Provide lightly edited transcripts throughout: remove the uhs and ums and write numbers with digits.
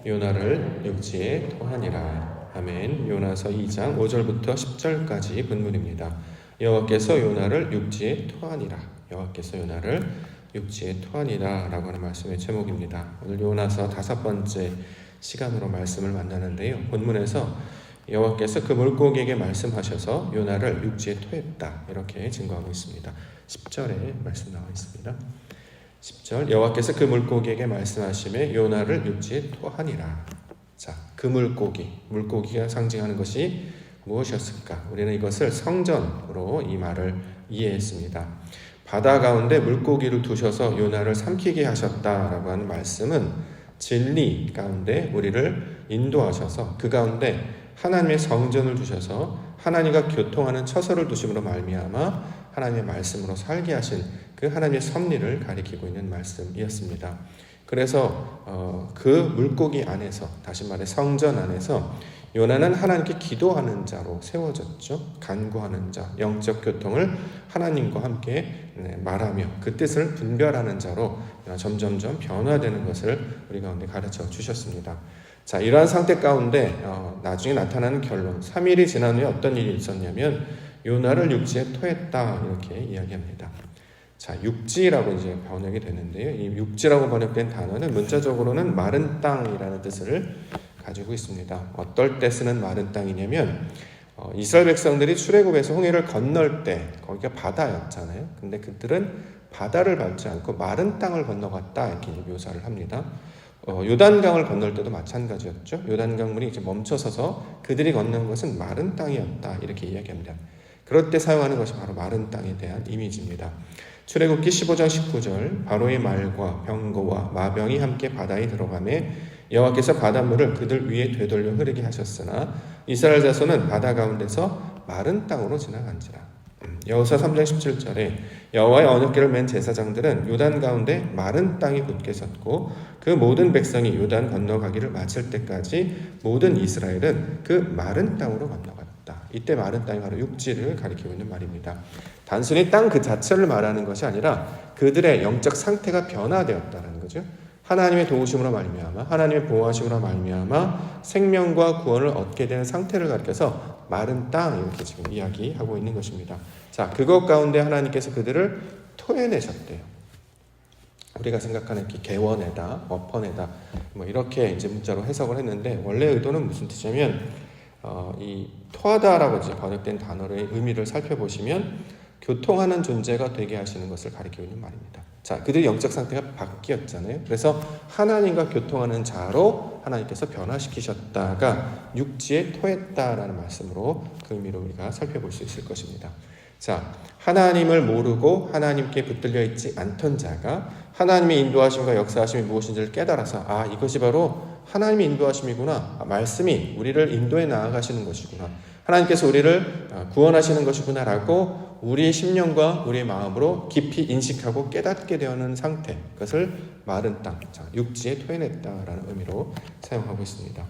요나를 육지에 토하니라. 아멘. 요나서 2장 5절부터 10절까지 본문입니다. 여호와께서 요나를 육지에 토하니라. 여호와께서 요나를 육지에 토하니라 라고 하는 말씀의 제목입니다. 오늘 요나서 5번째 시간으로 말씀을 만나는데요. 본문에서 여호와께서 그 물고기에게 말씀하셔서 요나를 육지에 토했다, 이렇게 증거하고 있습니다. 10절에 말씀 나와 있습니다. 10절, 여호와께서 그 물고기에게 말씀하시매 요나를 육지에 토하니라. 자, 그 물고기가 상징하는 것이 무엇이었을까? 우리는 이것을 성전으로 이 말을 이해했습니다. 바다 가운데 물고기를 두셔서 요나를 삼키게 하셨다라고 하는 말씀은 진리 가운데 우리를 인도하셔서 그 가운데 하나님의 성전을 두셔서 하나님과 교통하는 처소를 두심으로 말미암아 하나님의 말씀으로 살게 하신 그 하나님의 섭리를 가리키고 있는 말씀이었습니다. 그래서 그 물고기 안에서, 다시 말해 성전 안에서 요나는 하나님께 기도하는 자로 세워졌죠. 간구하는 자, 영적 교통을 하나님과 함께 말하며 그 뜻을 분별하는 자로 점점점 변화되는 것을 우리 가운데 가르쳐 주셨습니다. 자, 이러한 상태 가운데 나중에 나타나는 결론, 3일이 지난 후에 어떤 일이 있었냐면 요나를 육지에 토했다, 이렇게 이야기합니다. 자, 육지라고 이제 번역이 되는데요. 이 육지라고 번역된 단어는 문자적으로는 마른 땅이라는 뜻을 가지고 있습니다. 어떨 때 쓰는 마른 땅이냐면 이스라엘 백성들이 출애굽에서 홍해를 건널 때 거기가 바다였잖아요. 근데 그들은 바다를 밟지 않고 마른 땅을 건너갔다, 이렇게 묘사를 합니다. 요단강을 건널 때도 마찬가지였죠. 요단강물이 이제 멈춰서서 그들이 건넌 것은 마른 땅이었다, 이렇게 이야기합니다. 그럴 때 사용하는 것이 바로 마른 땅에 대한 이미지입니다. 출애굽기 15장 19절, 바로의 말과 병거와 마병이 함께 바다에 들어가매 여호와께서 바닷물을 그들 위에 되돌려 흐르게 하셨으나 이스라엘 자손은 바다 가운데서 마른 땅으로 지나간지라. 여호수아 3장 17절에 여호와의 언약궤를 맨 제사장들은 요단 가운데 마른 땅이 굳게 섰고 그 모든 백성이 요단 건너가기를 마칠 때까지 모든 이스라엘은 그 마른 땅으로 건너갔다. 이때 마른 땅이 바로 육지를 가리키고 있는 말입니다. 단순히 땅 그 자체를 말하는 것이 아니라 그들의 영적 상태가 변화되었다는 거죠. 하나님의 도우심으로 말미암아, 하나님의 보호하심으로 말미암아 생명과 구원을 얻게 되는 상태를 가리켜서 마른 땅, 이렇게 지금 이야기하고 있는 것입니다. 자, 그것 가운데 하나님께서 그들을 토해내셨대요. 우리가 생각하는 개원해다, 엎어내다, 이렇게 이제 문자로 해석을 했는데 원래 의도는 무슨 뜻이냐면 이 토하다라고 이제 번역된 단어의 의미를 살펴보시면 교통하는 존재가 되게 하시는 것을 가리키고 있는 말입니다. 자, 그들의 영적 상태가 바뀌었잖아요. 그래서 하나님과 교통하는 자로 하나님께서 변화시키셨다가 육지에 토했다라는 말씀으로 그 의미로 우리가 살펴볼 수 있을 것입니다. 자, 하나님을 모르고 하나님께 붙들려 있지 않던 자가 하나님의 인도하심과 역사하심이 무엇인지를 깨달아서 이것이 바로 하나님의 인도하심이구나, 말씀이 우리를 인도해 나아가시는 것이구나, 하나님께서 우리를 구원하시는 것이구나 라고 우리의 심령과 우리의 마음으로 깊이 인식하고 깨닫게 되는 상태, 그것을 마른 땅, 육지에 토해냈다라는 의미로 사용하고 있습니다.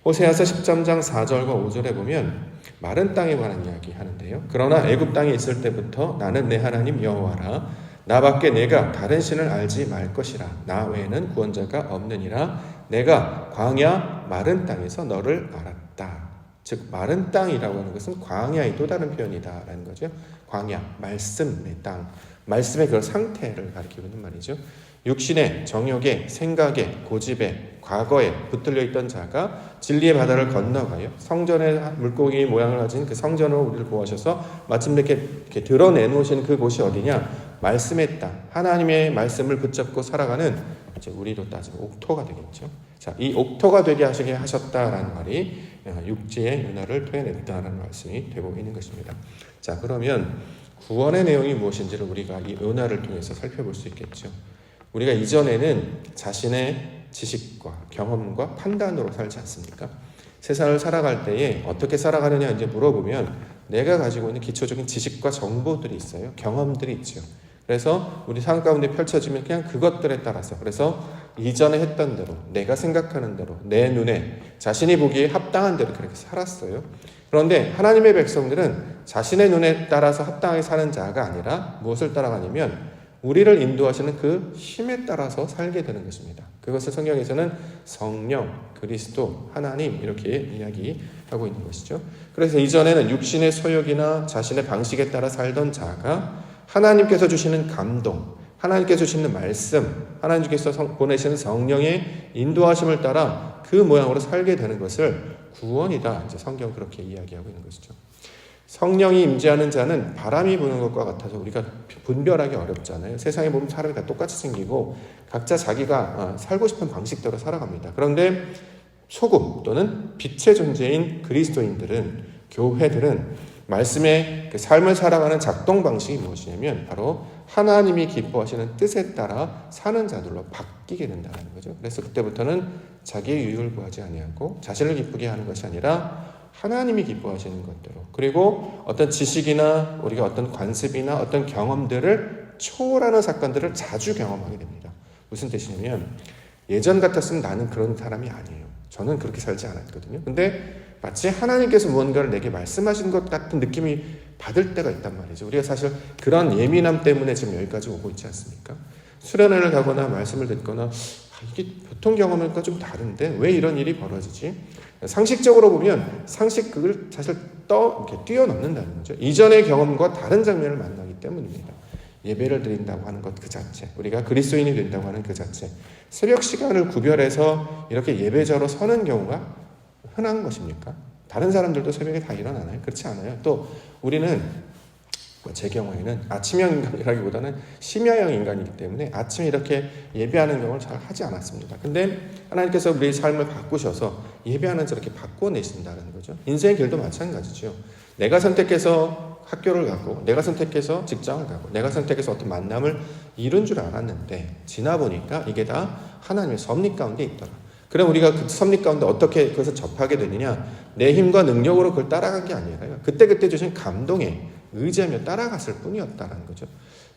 호세아서 13장 4절과 5절에 보면 마른 땅에 관한 이야기 하는데요. 그러나 애굽 땅에 있을 때부터 나는 내 하나님 여호와라, 나밖에 내가 다른 신을 알지 말 것이라, 나 외에는 구원자가 없느니라, 내가 광야 마른 땅에서 너를 알았다. 즉 마른 땅이라고 하는 것은 광야의 또 다른 표현이다라는 거죠. 광야, 말씀의 땅, 말씀의 그런 상태를 가리키고 있는 말이죠. 육신의 정욕에, 생각에, 고집에, 과거에 붙들려 있던 자가 진리의 바다를 건너가요. 성전의 물고기 모양을 가진 그 성전으로 우리를 보호하셔서 마침내 이렇게 드러내놓으신 그곳이 어디냐? 말씀의 땅, 하나님의 말씀을 붙잡고 살아가는 이제 우리로 따지면 옥토가 되겠죠. 자, 이 옥토가 되게 하시게 하셨다라는 말이 육지의 요나를 토해냈다라는 말씀이 되고 있는 것입니다. 자, 그러면 구원의 내용이 무엇인지를 우리가 이 요나를 통해서 살펴볼 수 있겠죠. 우리가 이전에는 자신의 지식과 경험과 판단으로 살지 않습니까? 세상을 살아갈 때에 어떻게 살아가느냐 이제 물어보면 내가 가지고 있는 기초적인 지식과 정보들이 있어요. 경험들이 있죠. 그래서 우리 삶 가운데 펼쳐지면 그냥 그것들에 따라서, 그래서 이전에 했던 대로, 내가 생각하는 대로, 내 눈에 자신이 보기에 합당한 대로 그렇게 살았어요. 그런데 하나님의 백성들은 자신의 눈에 따라서 합당하게 사는 자가 아니라 무엇을 따라가냐면 우리를 인도하시는 그 힘에 따라서 살게 되는 것입니다. 그것을 성경에서는 성령, 그리스도, 하나님 이렇게 이야기하고 있는 것이죠. 그래서 이전에는 육신의 소욕이나 자신의 방식에 따라 살던 자가 하나님께서 주시는 감동, 하나님께서 주시는 말씀, 하나님께서 보내시는 성령의 인도하심을 따라 그 모양으로 살게 되는 것을 구원이다. 이제 성경은 그렇게 이야기하고 있는 것이죠. 성령이 임재하는 자는 바람이 부는 것과 같아서 우리가 분별하기 어렵잖아요. 세상에 보면 사람이 다 똑같이 생기고 각자 자기가 살고 싶은 방식대로 살아갑니다. 그런데 소금 또는 빛의 존재인 그리스도인들은, 교회들은 말씀의 그 삶을 살아가는 작동 방식이 무엇이냐면 바로 하나님이 기뻐하시는 뜻에 따라 사는 자들로 바뀌게 된다는 거죠. 그래서 그때부터는 자기의 유익을 구하지 아니하고 자신을 기쁘게 하는 것이 아니라 하나님이 기뻐하시는 것대로, 그리고 어떤 지식이나 우리가 어떤 관습이나 어떤 경험들을 초월하는 사건들을 자주 경험하게 됩니다. 무슨 뜻이냐면 예전 같았으면 나는 그런 사람이 아니에요. 저는 그렇게 살지 않았거든요. 근데 마치 하나님께서 무언가를 내게 말씀하신 것 같은 느낌이 받을 때가 있단 말이죠. 우리가 사실 그런 예민함 때문에 지금 여기까지 오고 있지 않습니까? 수련회를 가거나 말씀을 듣거나 이게 보통 경험과 좀 다른데 왜 이런 일이 벌어지지? 상식적으로 보면 상식을 사실 이렇게 뛰어넘는다는 거죠. 이전의 경험과 다른 장면을 만나기 때문입니다. 예배를 드린다고 하는 것 그 자체, 우리가 그리스도인이 된다고 하는 그 자체, 새벽 시간을 구별해서 이렇게 예배자로 서는 경우가 흔한 것입니까? 다른 사람들도 새벽에 다 일어나나요? 그렇지 않아요. 또 우리는 제 경우에는 아침형 인간이라기보다는 심야형 인간이기 때문에 아침에 이렇게 예배하는 경우를 잘 하지 않았습니다. 근데 하나님께서 우리의 삶을 바꾸셔서 예배하는 저렇게 바꿔내신다는 거죠. 인생의 길도 마찬가지죠. 내가 선택해서 학교를 가고, 내가 선택해서 직장을 가고, 내가 선택해서 어떤 만남을 이룬 줄 알았는데 지나 보니까 이게 다 하나님의 섭리 가운데 있더라. 그럼 우리가 그 섭리 가운데 어떻게 그것을 접하게 되느냐? 내 힘과 능력으로 그걸 따라간 게 아니라요. 그때그때 주신 감동에 의지하며 따라갔을 뿐이었다는 거죠.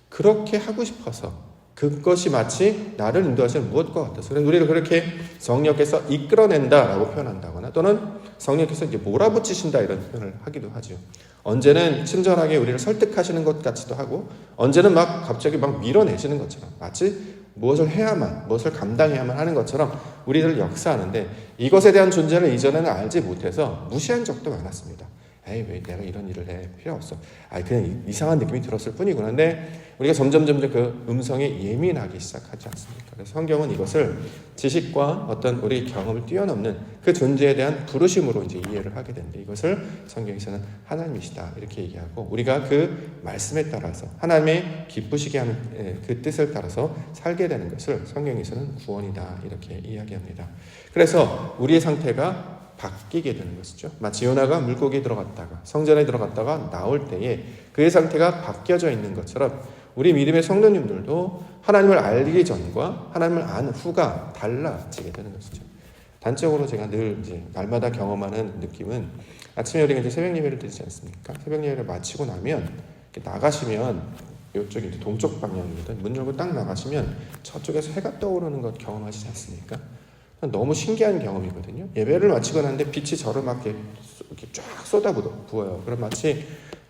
그렇게 하고 싶어서 그것이 마치 나를 인도하시는 무엇과 같아서, 그래서 우리를 그렇게 성령께서 이끌어낸다라고 표현한다거나 또는 성령께서 이제 몰아붙이신다 이런 표현을 하기도 하죠. 언제는 친절하게 우리를 설득하시는 것 같기도 하고, 언제는 막 갑자기 막 밀어내시는 것처럼, 마치 무엇을 해야만, 무엇을 감당해야만 하는 것처럼 우리를 역사하는데, 이것에 대한 존재를 이전에는 알지 못해서 무시한 적도 많았습니다. 에이, 왜 내가 이런 일을 해? 필요 없어. 그냥 이상한 느낌이 들었을 뿐이구나. 근데 우리가 점점 그 음성에 예민하기 시작하지 않습니까? 그래서 성경은 이것을 지식과 어떤 우리 경험을 뛰어넘는 그 존재에 대한 부르심으로 이제 이해를 하게 되는데, 이것을 성경에서는 하나님이시다 이렇게 얘기하고, 우리가 그 말씀에 따라서 하나님의 기쁘시게 하는 그 뜻을 따라서 살게 되는 것을 성경에서는 구원이다 이렇게 이야기합니다. 그래서 우리의 상태가 바뀌게 되는 것이죠. 마치 요나가 물고기에 들어갔다가 성전에 들어갔다가 나올 때에 그의 상태가 바뀌어져 있는 것처럼 우리 믿음의 성도님들도 하나님을 알기 전과 하나님을 안 후가 달라지게 되는 것이죠. 단적으로 제가 늘 이제 날마다 경험하는 느낌은, 아침에 우리가 이제 새벽 예배를 드리지 않습니까? 새벽 예배를 마치고 나면 이렇게 나가시면, 이쪽이 이제 동쪽 방향입니다. 문 열고 딱 나가시면 저쪽에서 해가 떠오르는 것 경험하시지 않습니까? 너무 신기한 경험이거든요. 예배를 마치고 나는데 빛이 저를 막 이렇게 쫙 쏟아부어요. 그럼 마치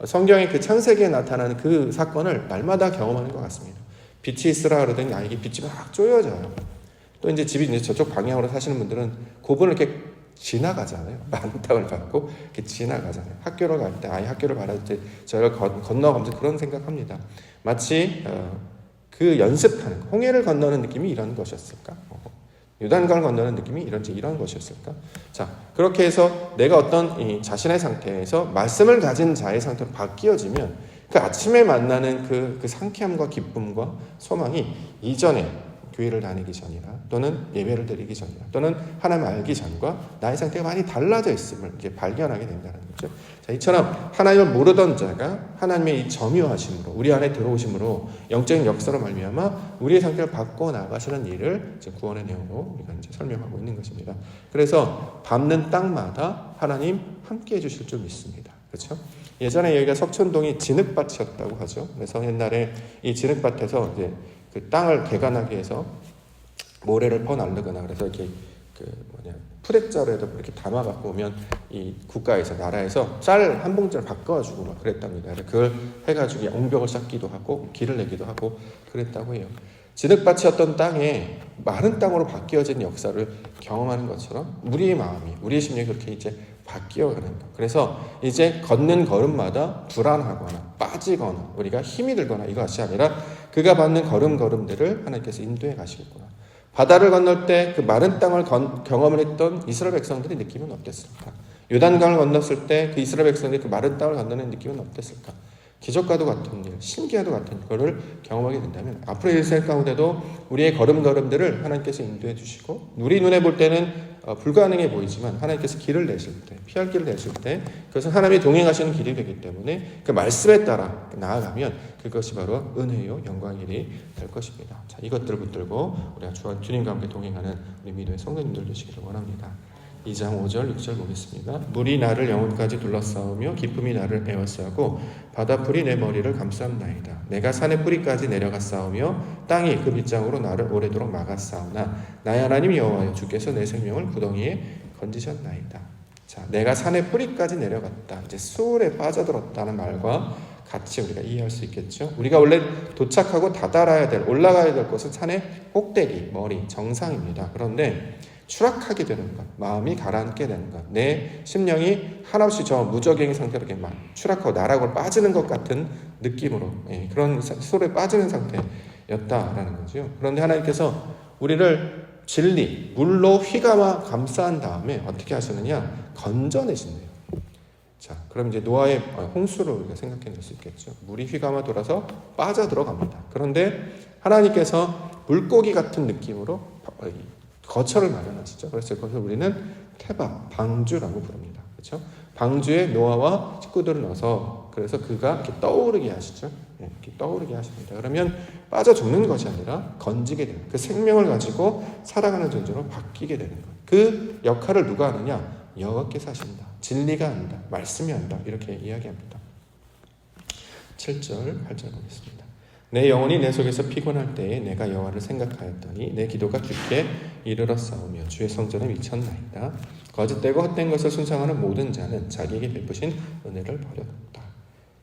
성경의 그 창세기에 나타나는 그 사건을 날마다 경험하는 것 같습니다. 빛이 있으라 그러더니 나에게 빛이 막 쪼여져요. 또 이제 집이 이제 저쪽 방향으로 사시는 분들은 그분을 이렇게 지나가잖아요. 만땅을 받고 이렇게 지나가잖아요. 학교를 갈 때, 아이 학교를 바랄 때 저희가 건너가면서 그런 생각합니다. 마치 그 연습하는, 홍해를 건너는 느낌이 이런 것이었을까? 요단강을 건너는 느낌이 이런 것이었을까? 자, 그렇게 해서 내가 어떤 이 자신의 상태에서 말씀을 가진 자의 상태로 바뀌어지면 그 아침에 만나는 그 상쾌함과 기쁨과 소망이 이전에 교회를 다니기 전이나 또는 예배를 드리기 전이나 또는 하나님을 알기 전과 나의 상태가 많이 달라져 있음을 이렇게 발견하게 된다는 거죠. 자, 이처럼 하나님을 모르던 자가 하나님의 이 점유하심으로 우리 안에 들어오심으로 영적인 역사로 말미암아 우리의 상태를 바꿔 나가시는 일을 이제 구원의 내용으로 우리가 이제 설명하고 있는 것입니다. 그래서 밟는 땅마다 하나님 함께 해주실 줄 믿습니다. 그렇죠? 예전에 여기가 석촌동이 진흙밭이었다고 하죠. 그래서 옛날에 이 진흙밭에서 이제 그 땅을 개간하기 위해서 모래를 퍼날르거나 그래서 이렇게 푸대자루에다 이렇게 담아갖고 오면 이 국가에서 나라에서 쌀 한 봉지를 바꿔주고 막 그랬답니다. 그걸 해가지고 옹벽을 쌓기도 하고 길을 내기도 하고 그랬다고 해요. 진흙밭이었던 땅에 마른 땅으로 바뀌어진 역사를 경험하는 것처럼 우리의 마음이, 우리의 심령이 그렇게 이제 바뀌어가는 것. 그래서 이제 걷는 걸음마다 불안하거나 빠지거나 우리가 힘이 들거나 이것이 아니라 그가 받는 걸음걸음들을 하나님께서 인도해 가시겠구나. 바다를 건널 때 그 마른 땅을 경험을 했던 이스라엘 백성들의 느낌은 어땠을까? 요단강을 건넜을 때 그 이스라엘 백성들이 그 마른 땅을 건너는 느낌은 어땠을까? 기적과도 같은 일, 신기와도 같은 거를 경험하게 된다면 앞으로 일생 가운데도 우리의 걸음걸음들을 하나님께서 인도해 주시고 우리 눈에 볼 때는 불가능해 보이지만 하나님께서 길을 내실 때, 피할 길을 내실 때 그것은 하나님이 동행하시는 길이 되기 때문에 그 말씀에 따라 나아가면 그것이 바로 은혜요 영광의 길이 될 것입니다. 자, 이것들을 붙들고 우리가 주님과 함께 동행하는 우리 믿음의 성도님들 되시기를 원합니다. 2장 5절 6절 보겠습니다. 물이 나를 영혼까지 둘러싸우며 기쁨이 나를 에워싸고 바다풀이 내 머리를 감쌌나이다. 내가 산의 뿌리까지 내려갔사오며 땅이 그 빗장으로 나를 오래도록 막았사오나 나의 하나님 여호와여 주께서 내 생명을 구덩이에 건지셨나이다. 자, 내가 산의 뿌리까지 내려갔다. 이제 수울에 빠져들었다는 말과 같이 우리가 이해할 수 있겠죠. 우리가 원래 도착하고 다다라야 될, 올라가야 될 곳은 산의 꼭대기, 머리, 정상입니다. 그런데 추락하게 되는 것, 마음이 가라앉게 되는 것, 내 심령이 한없이 저 무적행의 상태로 이렇게 막 추락하고 나락으로 빠지는 것 같은 느낌으로 그런 소리에 빠지는 상태였다라는 거죠. 그런데 하나님께서 우리를 진리, 물로 휘감아 감싸한 다음에 어떻게 하시느냐? 건져내신대요. 자, 그럼 이제 노아의 홍수를 우리가 생각해낼 수 있겠죠. 물이 휘감아 돌아서 빠져 들어갑니다. 그런데 하나님께서 물고기 같은 느낌으로 거처를 마련하시죠. 그래서 그것을 우리는 태바, 방주라고 부릅니다. 그렇죠? 방주에 노아와 식구들을 넣어서 그래서 그가 이렇게 떠오르게 하시죠. 이렇게 떠오르게 하십니다. 그러면 빠져 죽는 것이 아니라 건지게 되는 그 생명을 가지고 살아가는 존재로 바뀌게 되는 것. 그 역할을 누가 하느냐? 여호와께서 하신다. 진리가 한다. 말씀이 한다. 이렇게 이야기합니다. 7절, 8절 보겠습니다. 내 영혼이 내 속에서 피곤할 때에 내가 여호와를 생각하였더니 내 기도가 주께 이르렀사오며 주의 성전에 미쳤나이다. 거짓되고 헛된 것을 숭상하는 모든 자는 자기에게 베푸신 은혜를 버렸다.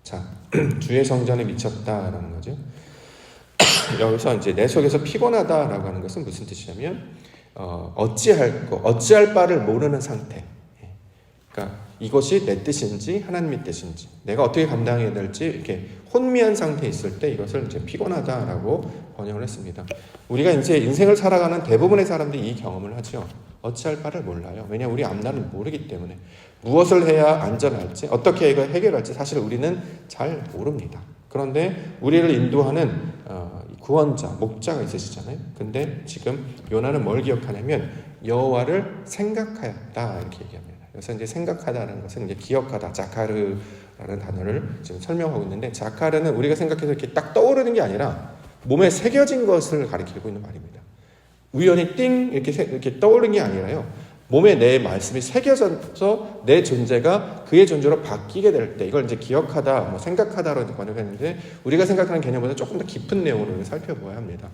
자, 주의 성전에 미쳤다라는 거죠. 여기서 이제 내 속에서 피곤하다라고 하는 것은 무슨 뜻이냐면 어찌할 바를 모르는 상태. 그러니까 이것이 내 뜻인지 하나님의 뜻인지 내가 어떻게 감당해야 될지 이렇게 혼미한 상태에 있을 때 이것을 이제 피곤하다라고 번역을 했습니다. 우리가 이제 인생을 살아가는 대부분의 사람들이 이 경험을 하죠. 어찌할 바를 몰라요. 왜냐하면 우리 앞날을 모르기 때문에 무엇을 해야 안전할지 어떻게 이걸 해결할지 사실 우리는 잘 모릅니다. 그런데 우리를 인도하는 구원자, 목자가 있으시잖아요. 근데 지금 요나는 뭘 기억하냐면 여호와를 생각하였다 이렇게 얘기합니다. 그래서 이제 생각하다는 것은 이제 기억하다, 자카르라는 단어를 지금 설명하고 있는데 자카르는 우리가 생각해서 이렇게 딱 떠오르는 게 아니라 몸에 새겨진 것을 가리키고 있는 말입니다. 우연히 띵 이렇게 떠오르는 게 아니라요. 몸에 내 말씀이 새겨져서 내 존재가 그의 존재로 바뀌게 될 때 이걸 이제 기억하다, 생각하다로 번역했는데 우리가 생각하는 개념보다 조금 더 깊은 내용으로 살펴보아야 합니다.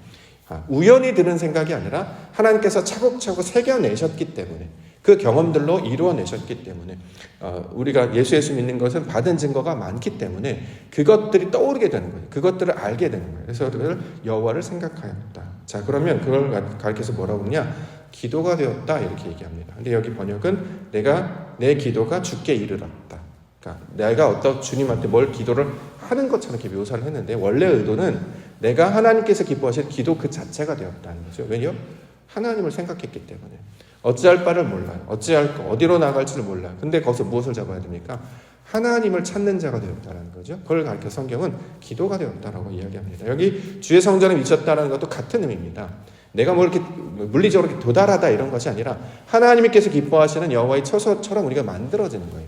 우연히 드는 생각이 아니라 하나님께서 차곡차곡 새겨내셨기 때문에 그 경험들로 이루어내셨기 때문에 우리가 예수 믿는 것은 받은 증거가 많기 때문에 그것들이 떠오르게 되는 거예요. 그것들을 알게 되는 거예요. 그래서 그걸 여호와를 생각하였다. 자, 그러면 그걸 가르쳐서 뭐라고 하냐? 기도가 되었다 이렇게 얘기합니다. 근데 여기 번역은 내 기도가 주께 이르렀다. 그러니까 내가 어떤 주님한테 뭘 기도를 하는 것처럼 이렇게 묘사를 했는데 원래 의도는 내가 하나님께서 기뻐하실 기도 그 자체가 되었다는 거죠. 왜요? 하나님을 생각했기 때문에. 어찌할 바를 몰라요. 어디로 나갈지를 몰라요. 근데 거기서 무엇을 잡아야 됩니까? 하나님을 찾는 자가 되었다는 거죠. 그걸 가르쳐 성경은 기도가 되었다라고 이야기합니다. 여기 주의 성전에 미쳤다는 것도 같은 의미입니다. 내가 뭐 이렇게 물리적으로 이렇게 도달하다 이런 것이 아니라 하나님께서 기뻐하시는 여호와의 처소처럼 우리가 만들어지는 거예요.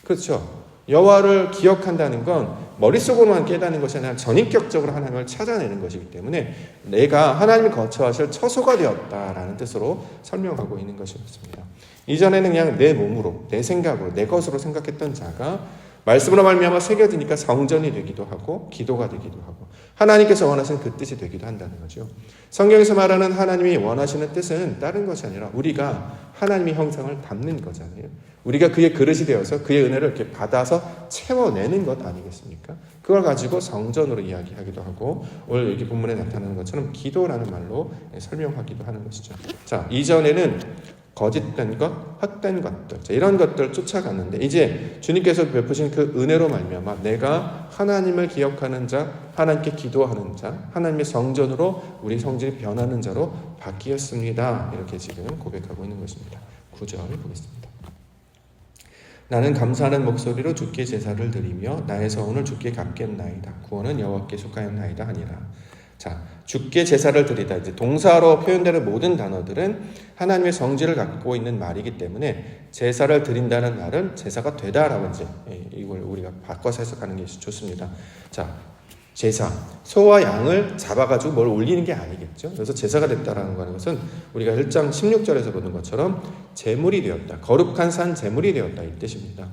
그렇죠? 여호와를 기억한다는 건 머릿속으로만 깨닫는 것이 아니라 전인격적으로 하나님을 찾아내는 것이기 때문에 내가 하나님을 거처하실 처소가 되었다라는 뜻으로 설명하고 있는 것이었습니다. 이전에는 그냥 내 몸으로, 내 생각으로, 내 것으로 생각했던 자가 말씀으로 말미암아 새겨지니까 성전이 되기도 하고 기도가 되기도 하고 하나님께서 원하시는 그 뜻이 되기도 한다는 거죠. 성경에서 말하는 하나님이 원하시는 뜻은 다른 것이 아니라 우리가 하나님의 형상을 담는 거잖아요. 우리가 그의 그릇이 되어서 그의 은혜를 이렇게 받아서 채워내는 것 아니겠습니까? 그걸 가지고 성전으로 이야기하기도 하고 오늘 여기 본문에 나타나는 것처럼 기도라는 말로 설명하기도 하는 것이죠. 자, 이전에는 거짓된 것, 헛된 것들, 자, 이런 것들 쫓아갔는데 이제 주님께서 베푸신 그 은혜로 말미암아 내가 하나님을 기억하는 자, 하나님께 기도하는 자, 하나님의 성전으로 우리 성질이 변하는 자로 바뀌었습니다. 이렇게 지금 고백하고 있는 것입니다. 9절 보겠습니다. 나는 감사하는 목소리로 주께 제사를 드리며 나의 서원을 주께 갚겠나이다. 구원은 여호와께 속하였나이다 하니라. 자, 주께 제사를 드리다. 이제 동사로 표현되는 모든 단어들은 하나님의 성질을 갖고 있는 말이기 때문에 제사를 드린다는 말은 제사가 되다라고 이제 이걸 우리가 바꿔서 해석하는 게 좋습니다. 자, 제사, 소와 양을 잡아가지고 뭘 올리는 게 아니겠죠. 그래서 제사가 됐다라는 것은 우리가 1장 16절에서 보는 것처럼 제물이 되었다. 거룩한 산 제물이 되었다. 이 뜻입니다.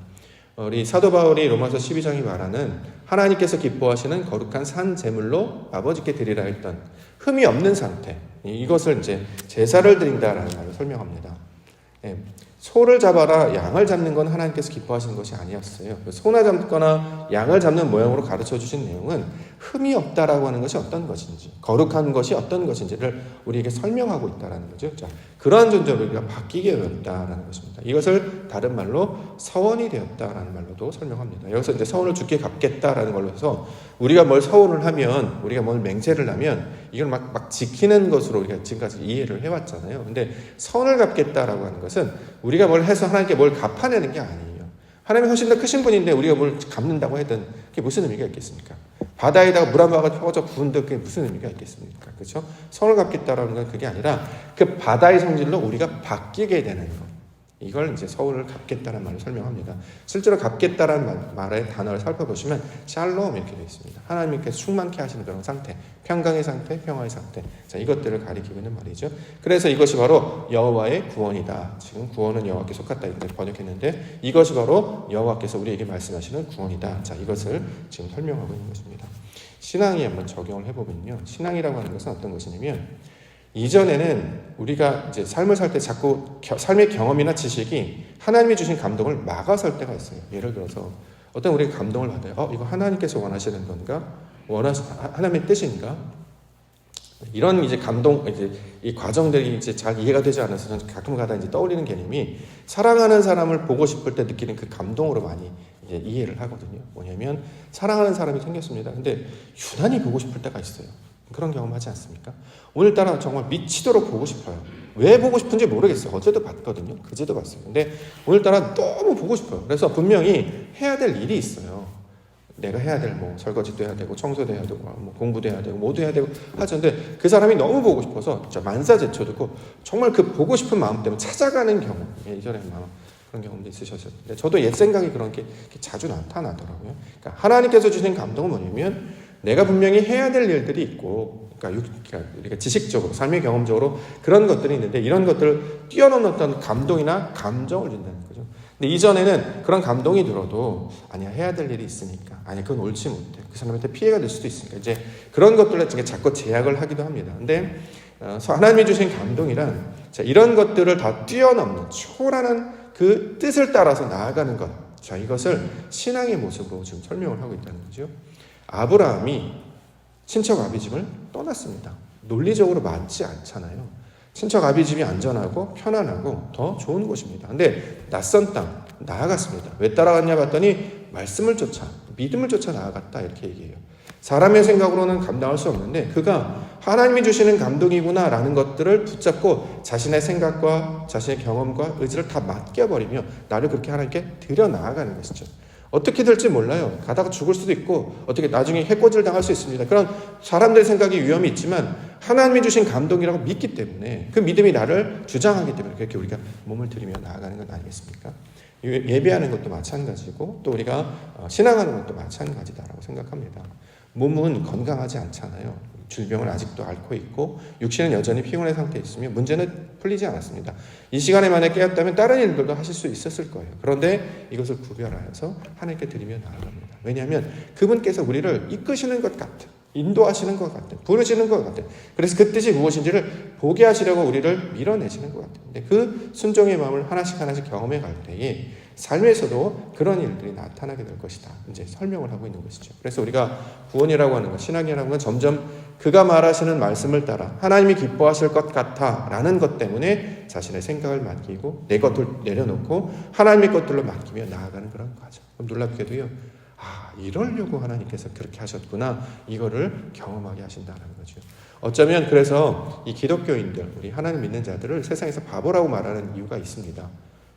우리 사도 바울이 로마서 12장이 말하는 하나님께서 기뻐하시는 거룩한 산 제물로 아버지께 드리라 했던 흠이 없는 상태, 이것을 이제 제사를 드린다라는 말로 설명합니다. 소를 잡아라 양을 잡는 건 하나님께서 기뻐하시는 것이 아니었어요. 소나 잡거나 양을 잡는 모양으로 가르쳐 주신 내용은 흠이 없다라고 하는 것이 어떤 것인지, 거룩한 것이 어떤 것인지를 우리에게 설명하고 있다라는 거죠. 자, 그러한 존재로 우리가 바뀌게 되었다라는 것입니다. 이것을 다른 말로 서원이 되었다라는 말로도 설명합니다. 여기서 이제 서원을 주께 갚겠다라는 걸로 해서 우리가 뭘 서원을 하면, 우리가 뭘 맹세를 하면 이걸 막 지키는 것으로 우리가 지금까지 이해를 해왔잖아요. 근데 서원을 갚겠다라고 하는 것은 우리가 뭘 해서 하나님께 뭘 갚아내는 게 아니에요. 하나님이 훨씬 더 크신 분인데 우리가 뭘 갚는다고 하든 그게 무슨 의미가 있겠습니까? 바다에다가 물 한 방울 퍼져 부은데 그게 무슨 의미가 있겠습니까? 그렇죠? 서원을 갚겠다라는 건 그게 아니라 그 바다의 성질로 우리가 바뀌게 되는 것. 이걸 이제 서원을 갚겠다는 말을 설명합니다. 실제로 갚겠다라는 말의 단어를 살펴보시면 샬롬 이렇게 되어 있습니다. 하나님께서 충만케 하시는 그런 상태, 평강의 상태, 평화의 상태. 자, 이것들을 가리키고 있는 말이죠. 그래서 이것이 바로 여호와의 구원이다. 지금 구원은 여호와께 속하다 이렇게 번역했는데 이것이 바로 여호와께서 우리에게 말씀하시는 구원이다. 자, 이것을 지금 설명하고 있는 것입니다. 신앙에 한번 적용을 해보면요. 신앙이라고 하는 것은 어떤 것이냐면 이전에는 우리가 이제 삶을 살 때 자꾸 삶의 경험이나 지식이 하나님이 주신 감동을 막아설 때가 있어요. 예를 들어서 어떤 우리가 감동을 받아요. 이거 하나님께서 원하시는 건가? 하나님의 뜻인가? 이런 이제 감동, 이제 이 과정들이 이제 잘 이해가 되지 않아서 저는 가끔가다 이제 떠올리는 개념이 사랑하는 사람을 보고 싶을 때 느끼는 그 감동으로 많이 이제 이해를 하거든요. 뭐냐면 사랑하는 사람이 생겼습니다. 근데 유난히 보고 싶을 때가 있어요. 그런 경험하지 않습니까? 오늘따라 정말 미치도록 보고 싶어요. 왜 보고 싶은지 모르겠어요. 어제도 봤거든요. 그제도 봤어요. 근데 오늘따라 너무 보고 싶어요. 그래서 분명히 해야 될 일이 있어요. 내가 해야 될 뭐 설거지도 해야 되고 청소도 해야 되고 뭐 공부도 해야 되고 모두 해야 되고 하죠. 근데 그 사람이 너무 보고 싶어서 진짜 만사제쳐두고 정말 그 보고 싶은 마음 때문에 찾아가는 경험. 예전에 마음 그런 경험도 있으셨을 텐데 저도 옛 생각이 그런 게 자주 나타나더라고요. 그러니까 하나님께서 주신 감동은 뭐냐면 내가 분명히 해야 될 일들이 있고, 그러니까 지식적으로, 삶의 경험적으로 그런 것들이 있는데 이런 것들을 뛰어넘는 어떤 감동이나 감정을 준다는 거죠. 근데 이전에는 그런 감동이 들어도 아니야 해야 될 일이 있으니까, 아니 그건 옳지 못해, 그 사람한테 피해가 될 수도 있으니까 이제 그런 것들을 자꾸 제약을 하기도 합니다. 근데 하나님이 주신 감동이란 자, 이런 것들을 다 뛰어넘는 초월하는 그 뜻을 따라서 나아가는 것. 자, 이것을 신앙의 모습으로 지금 설명을 하고 있다는 거죠. 아브라함이 친척 아비집을 떠났습니다. 논리적으로 맞지 않잖아요. 친척 아비집이 안전하고 편안하고 더 좋은 곳입니다. 근데 낯선 땅 나아갔습니다. 왜 따라갔냐 봤더니 말씀을 쫓아 믿음을 쫓아 나아갔다 이렇게 얘기해요. 사람의 생각으로는 감당할 수 없는데 그가 하나님이 주시는 감동이구나 라는 것들을 붙잡고 자신의 생각과 자신의 경험과 의지를 다 맡겨버리며 나를 그렇게 하나님께 들여 나아가는 것이죠. 어떻게 될지 몰라요. 가다가 죽을 수도 있고 어떻게 나중에 해코지를 당할 수 있습니다. 그런 사람들의 생각이 위험이 있지만 하나님이 주신 감동이라고 믿기 때문에 그 믿음이 나를 주장하기 때문에 그렇게 우리가 몸을 들이며 나아가는 건 아니겠습니까? 예배하는 것도 마찬가지고 또 우리가 신앙하는 것도 마찬가지다라고 생각합니다. 몸은 건강하지 않잖아요. 질병을 아직도 앓고 있고 육신은 여전히 피곤한 상태에 있으며 문제는 풀리지 않았습니다. 이 시간에 만에 깨었다면 다른 일들도 하실 수 있었을 거예요. 그런데 이것을 구별하여서 하나님께 드리며 나아갑니다. 왜냐하면 그분께서 우리를 이끄시는 것 같은, 인도하시는 것 같은, 부르시는 것 같은, 그래서 그 뜻이 무엇인지를 보게 하시려고 우리를 밀어내시는 것 같은데 그 순종의 마음을 하나씩 경험해 갈 때에 삶에서도 그런 일들이 나타나게 될 것이다. 이제 설명을 하고 있는 것이죠. 그래서 우리가 구원이라고 하는 것, 신앙이라는 건 점점 그가 말하시는 말씀을 따라 하나님이 기뻐하실 것 같아 라는 것 때문에 자신의 생각을 맡기고 내 것들 내려놓고 하나님의 것들로 맡기며 나아가는 그런 과정. 그럼 놀랍게도요. 이러려고 하나님께서 그렇게 하셨구나. 이거를 경험하게 하신다는 거죠. 어쩌면 그래서 이 기독교인들, 우리 하나님 믿는 자들을 세상에서 바보라고 말하는 이유가 있습니다.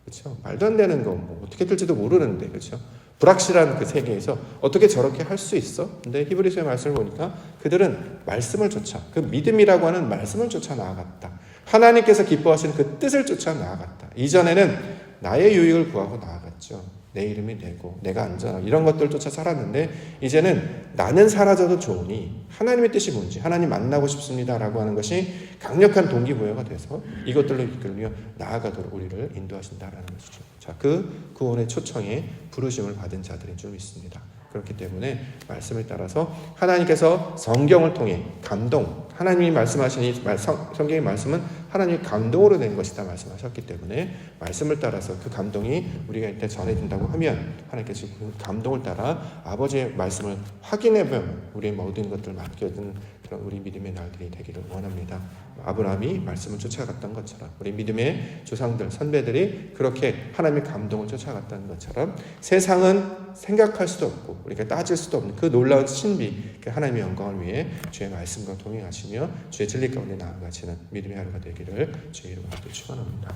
그렇죠? 말도 안 되는 거, 뭐 어떻게 될지도 모르는데, 그렇죠? 불확실한 그 세계에서 어떻게 저렇게 할 수 있어? 근데 히브리서의 말씀을 보니까 그들은 말씀을 쫓아, 그 믿음이라고 하는 말씀을 쫓아 나아갔다. 하나님께서 기뻐하시는 그 뜻을 쫓아 나아갔다. 이전에는 나의 유익을 구하고 나아갔죠. 내 이름이 되고 내가 안전하고 이런 것들 쫓아 살았는데 이제는 나는 사라져도 좋으니 하나님의 뜻이 뭔지 하나님 만나고 싶습니다라고 하는 것이 강력한 동기부여가 돼서 이것들로 이끌며 나아가도록 우리를 인도하신다라는 것이죠. 자, 그 구원의 초청에 부르심을 받은 자들인 줄 믿습니다. 그렇기 때문에 말씀을 따라서 하나님께서 성경을 통해 감동, 하나님이 말씀하신 이 성경의 말씀은 하나님의 감동으로 된 것이다 말씀하셨기 때문에 말씀을 따라서 그 감동이 우리가 이때 전해진다고 하면 하나님께서 그 감동을 따라 아버지의 말씀을 확인해보면 우리의 모든 것들을 맡겨둔 그런 우리 믿음의 날들이 되기를 원합니다. 아브라함이 말씀을 쫓아갔던 것처럼 우리 믿음의 조상들, 선배들이 그렇게 하나님의 감동을 쫓아갔다는 것처럼 세상은 생각할 수도 없고 우리가 따질 수도 없는 그 놀라운 신비, 그 하나님의 영광을 위해 주의 말씀과 동행하시며 주의 진리 가운데 나아가시는 믿음의 하루가 되기를 주의 이름으로 축원합니다.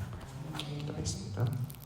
기도하겠습니다.